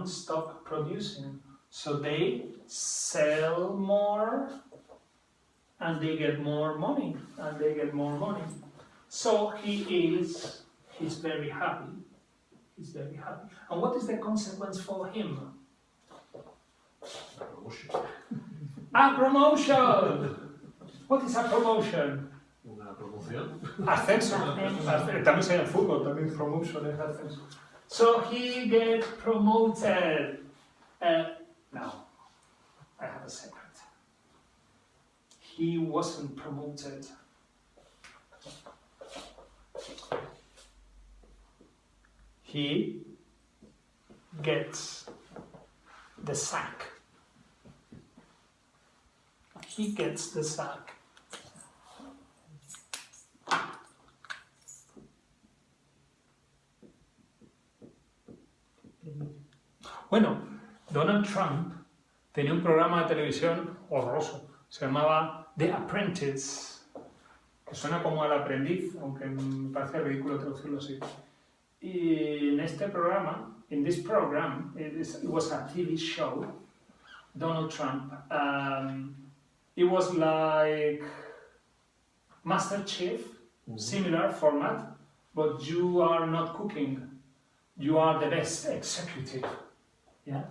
stop producing. So they sell more and they get more money, and they get more money. So he's very happy. He's very happy. And what is the consequence for him? A promotion! What is a promotion? Una promoción. Ascenso. También se llama fútbol, también promotion es ascenso. So he gets promoted. Now, I have a secret. He wasn't promoted. He gets the sack. He gets the sack. Bueno, Donald Trump tenía un programa de televisión horroroso. Se llamaba The Apprentice, que suena como El Aprendiz, aunque me parece ridículo traducirlo así. Y en este programa, in this program, it was a TV show, Donald Trump. It was like MasterChef, similar format, but you are not cooking. You are the best executive. Yeah.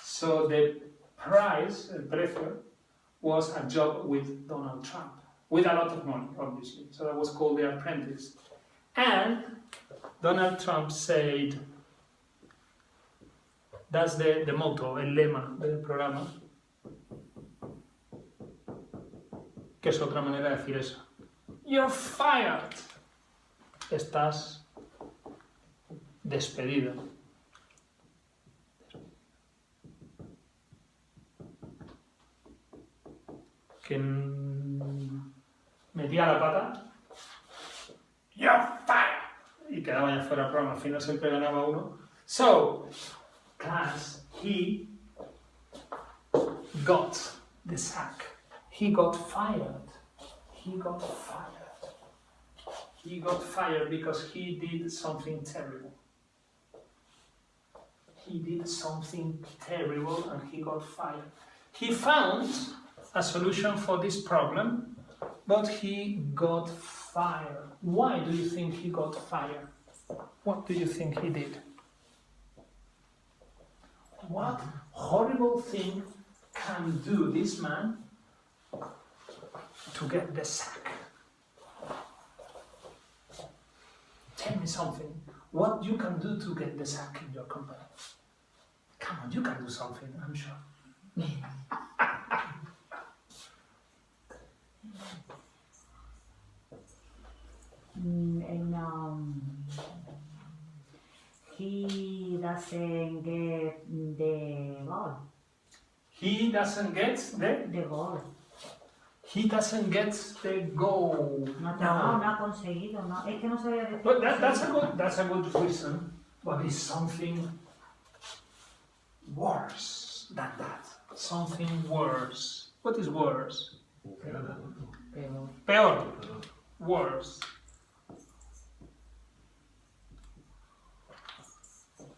So the price, el precio, was a job with Donald Trump, with a lot of money, obviously. So that was called The Apprentice. And Donald Trump said, that's the motto, el lema del programa, que es otra manera de decir eso. You're fired. Estás despedido. Quien metía la pata, you're fired. Y quedaba ya fuera del programa, al final siempre ganaba uno. So, class, he got the sack. He got fired. He got fired. He got fired because he did something terrible. He did something terrible and he got fired. He found a solution for this problem, but he got fired. Why do you think he got fired? What do you think he did? What horrible thing can do this man to get the sack? Tell me something. What you can do to get the sack in your company? Come on, you can do something, I'm sure. He doesn't get the goal. He doesn't get The goal. He doesn't get the goal. No ha conseguido, no. Es que no sabía decir. But that's a good reason. But it's something worse than that. Something worse. What is worse? Peor. Worse.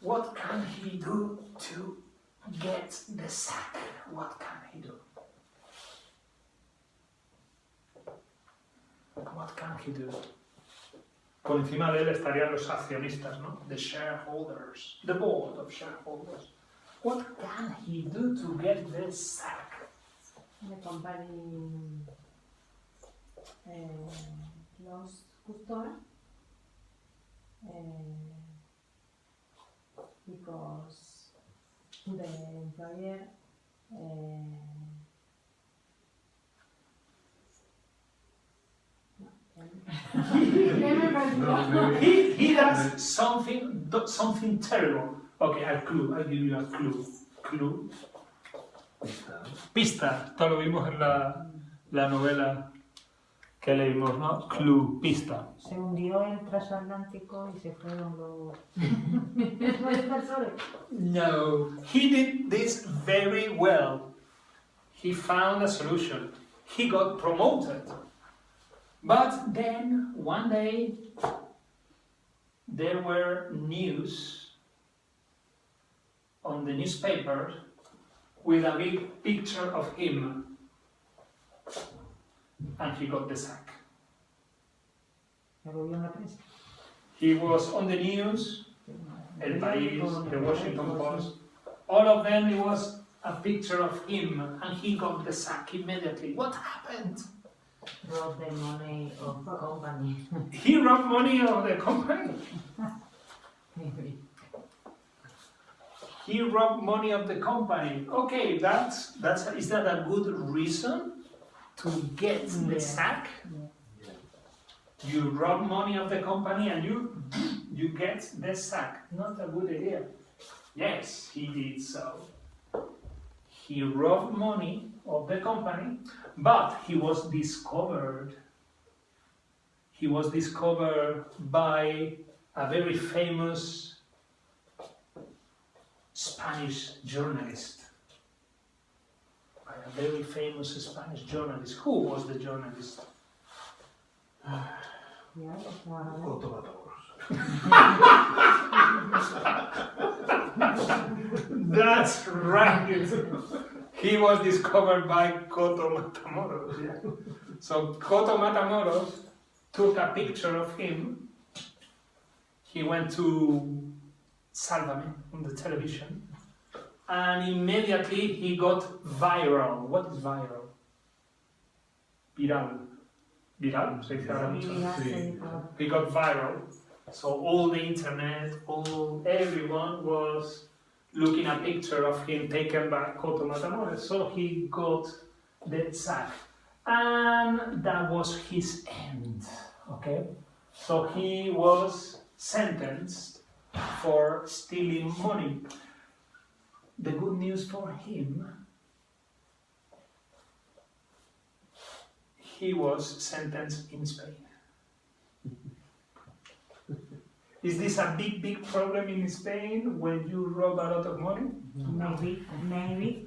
What can he do to get the sack? What can he do? What can he do? Por encima de él estarían los accionistas, ¿no? The shareholders, the board of shareholders. What can he do to get the sack? The company lost customer because the employer he does something terrible. Okay, I'll give you a clue. Clue. Pista. Esto lo vimos en la novela que leímos, ¿no? Clue, pista. Se hundió el transatlántico y se fueron los inversores. No, he did this very well. He found a solution. He got promoted. But then, one day, there were news on the newspaper with a big picture of him, and he got the sack. He was on the news, El País, the Washington Post, all of them, it was a picture of him, and he got the sack immediately. What happened? Robbed the money of the company. He robbed money of the company. Maybe. He robbed money of the company. Okay, is that a good reason to get the sack? Yeah. You rob money of the company and you get the sack. Not a good idea. Yes, he did so. He robbed money of the company, but he was discovered. He was discovered by a very famous Spanish journalist. By a very famous Spanish journalist. Who was the journalist? That's right. He was discovered by Coto Matamoros. Yeah. So Coto Matamoros took a picture of him. He went to Sálvame on the television, and immediately he got viral. What is viral? Viral. Viral, se dice ahora mucho. He got viral. So all the internet, everyone was looking at a picture of him taken by Coto Matamoros. So he got the sack. And that was his end. Okay? So he was sentenced for stealing money. The good news for him, he was sentenced in Spain. Is this a big problem in Spain when you rob a lot of money? Maybe.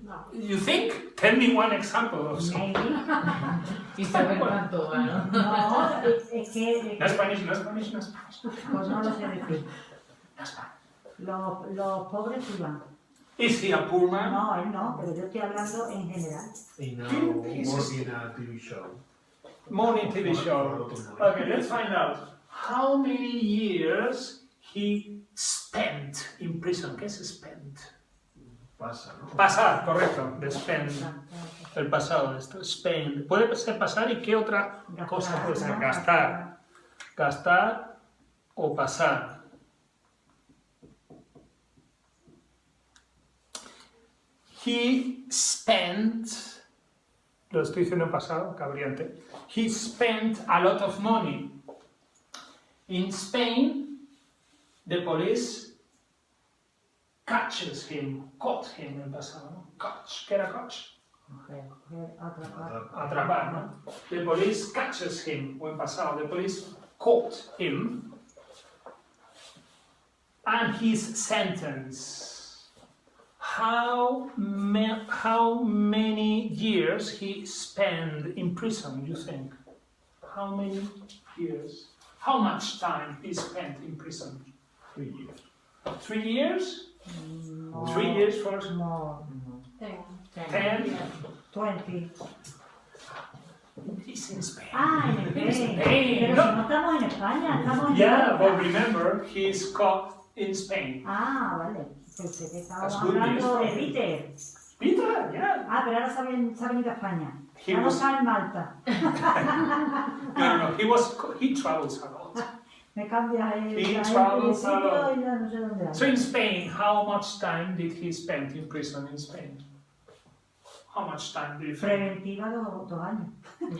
No. You think? Tell me one example of something. Maybe. Isabel Pantoja, ¿no? No, es que... No Spanish. Pues no lo sé decir. Los pobres iban. Is he a poor man? No, él no, pero yo estoy hablando en general. And now working a TV show. Morning TV show. Okay, let's find out. How many years he spent in prison? ¿Qué es spent? Pasa, ¿no? Pasar, correcto. De spend. El pasado de esto. Spend. Puede ser pasar y qué otra cosa puede ser. Gastar. Gastar o pasar. He spent, lo estoy diciendo en pasado, cabriante. He spent a lot of money. In Spain, the police caught him en pasado, ¿no? Catch, ¿qué era catch? Atrapar, ¿no? The police catches him, o en pasado, the police caught him, and his sentence. How many years he spent in prison, you think? How many years? How much time he spent in prison? 3 years. 3 years? No, 3 years first? No. 10? 20. He's in Spain. Ah, en He's in España. Spain. Pero No. si no estamos en España, estamos en Yeah, España. but remember, he's caught in Spain. Ah, vale. Pensé que estábamos That's good hablando news. de Peter. Peter, yeah. Ah, pero ahora se ha venido a España. He Ya no was- está en Malta. No. He travels a lot. Me cambia el He el travels a sitio lot. y ya no sé dónde So ando. in Spain, how much time did he spend in prison in Spain? How much time do you think? Preventiva 2 años. In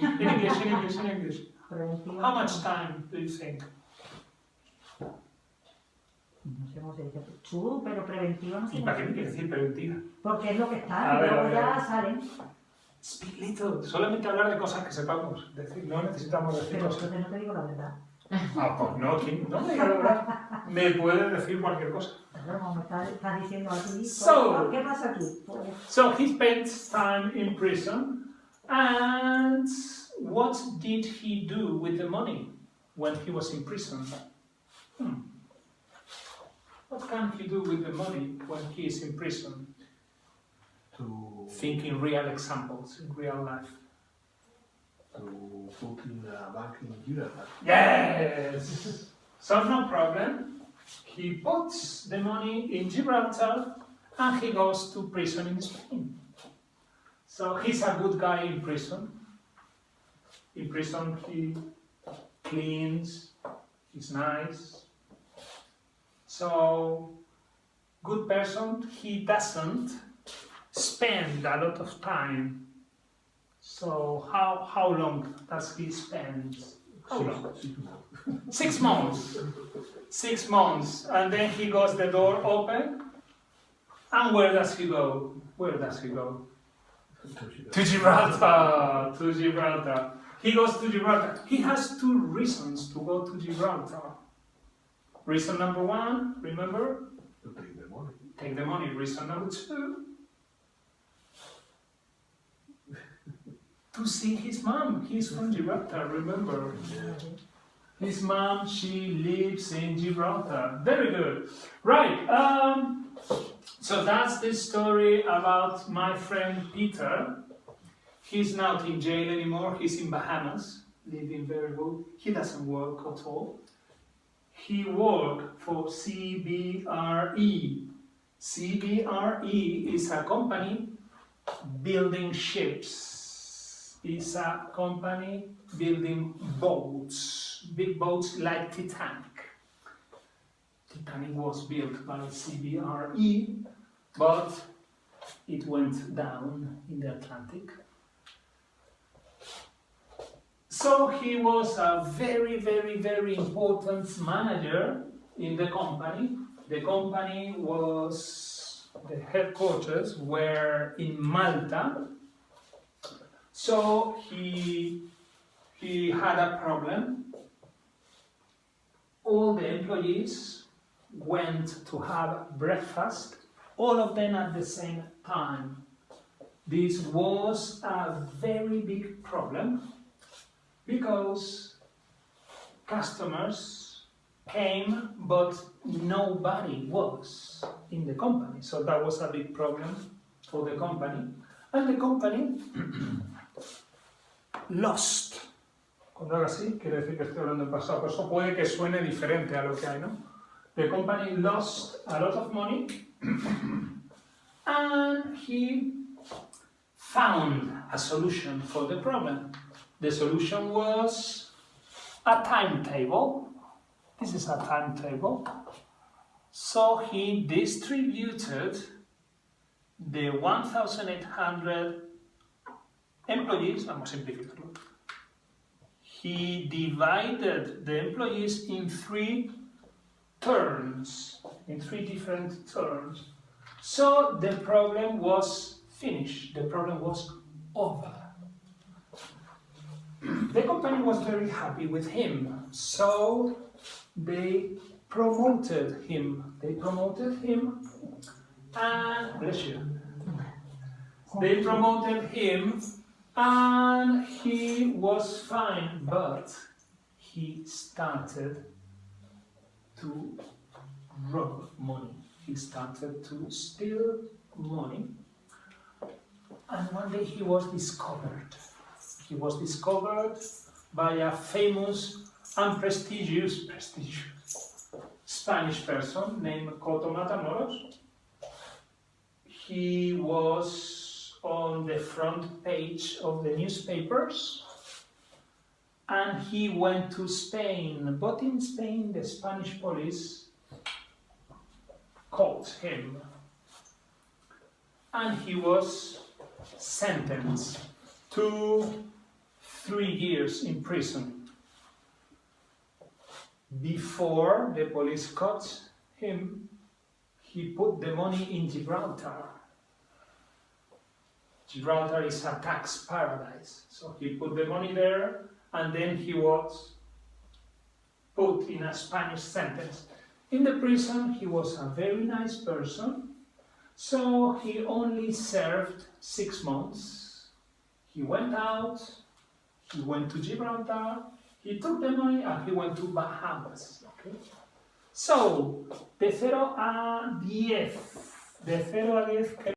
English. Preventiva. How much time do you think? No sé cómo se dice. Chu, pero preventiva no sé ¿Y cómo para se qué me quieres dice. decir preventiva? Porque es lo que A está, y ver, luego a ver. ya salen. Speak little. Solamente hablar de cosas que sepamos. Decir, no necesitamos decir Pero cosas. entonces no te digo la verdad. Ah, pues no, ¿quién? No me digas la verdad. Me puedes decir cualquier cosa. Pero como me estás diciendo aquí, So- ¿qué pasa aquí? Pues, So he spent time in prison, and what did he do with the money when he was in prison? What can he do with the money when he is in prison? To Thinking real examples in real life. put in a bank in Gibraltar. Yes! So no problem. He puts the money in Gibraltar and he goes to prison in Spain. So he's a good guy in prison. In prison he cleans, he's nice. So, good person, he doesn't spend a lot of time. So how long does he spend? How long? 6 months. 6 months. And then he goes the door open. And where does he go? Where does he go? To Gibraltar. To Gibraltar. He goes to Gibraltar. He has 2 reasons to go to Gibraltar. Reason number 1, remember? To take the money. Take the money. Reason number 2, to see his mom. He's from Gibraltar, remember? His mom, she lives in Gibraltar. Very good. Right. So that's the story about my friend Peter. He's not in jail anymore. He's in Bahamas, living very good. He doesn't work at all. He worked for CBRE. CBRE is a company building ships. It's a company building boats, big boats like Titanic. Titanic was built by CBRE, but it went down in the Atlantic. So he was a very, very, very important manager in the company. The company was, the headquarters were in Malta. So he had a problem. All the employees went to have breakfast, all of them at the same time. This was a very big problem because customers came, but nobody was in the company. So that was a big problem for the company. And the company lost. Cuando hago así, quiere decir que estoy hablando en pasado. Por eso puede que suene diferente a lo que hay, ¿no? The company lost a lot of money and he found a solution for the problem. The solution was a timetable. This is a timetable. So he distributed the 1,800 employees, vamos a simplificarlo. He divided the employees in 3 turns, in 3 different turns. So the problem was finished, the problem was over. The company was very happy with him, so they promoted him. And, bless you, they promoted him and he was fine, but he started to rob money. He started to steal money. And one day he was discovered. He was discovered by a famous and prestigious Spanish person named Coto Matamoros. He was on the front page of the newspapers and he went to Spain, but in Spain the Spanish police caught him and he was sentenced to 3 years in prison. Before the police caught him, he put the money in Gibraltar. Gibraltar is a tax paradise, so he put the money there and then he was put in a Spanish sentence. In the prison, he was a very nice person, so he only served 6 months. He went out, he went to Gibraltar, he took the money and he went to Bahamas. Okay? So, de 0 a 10. De 0 a 10,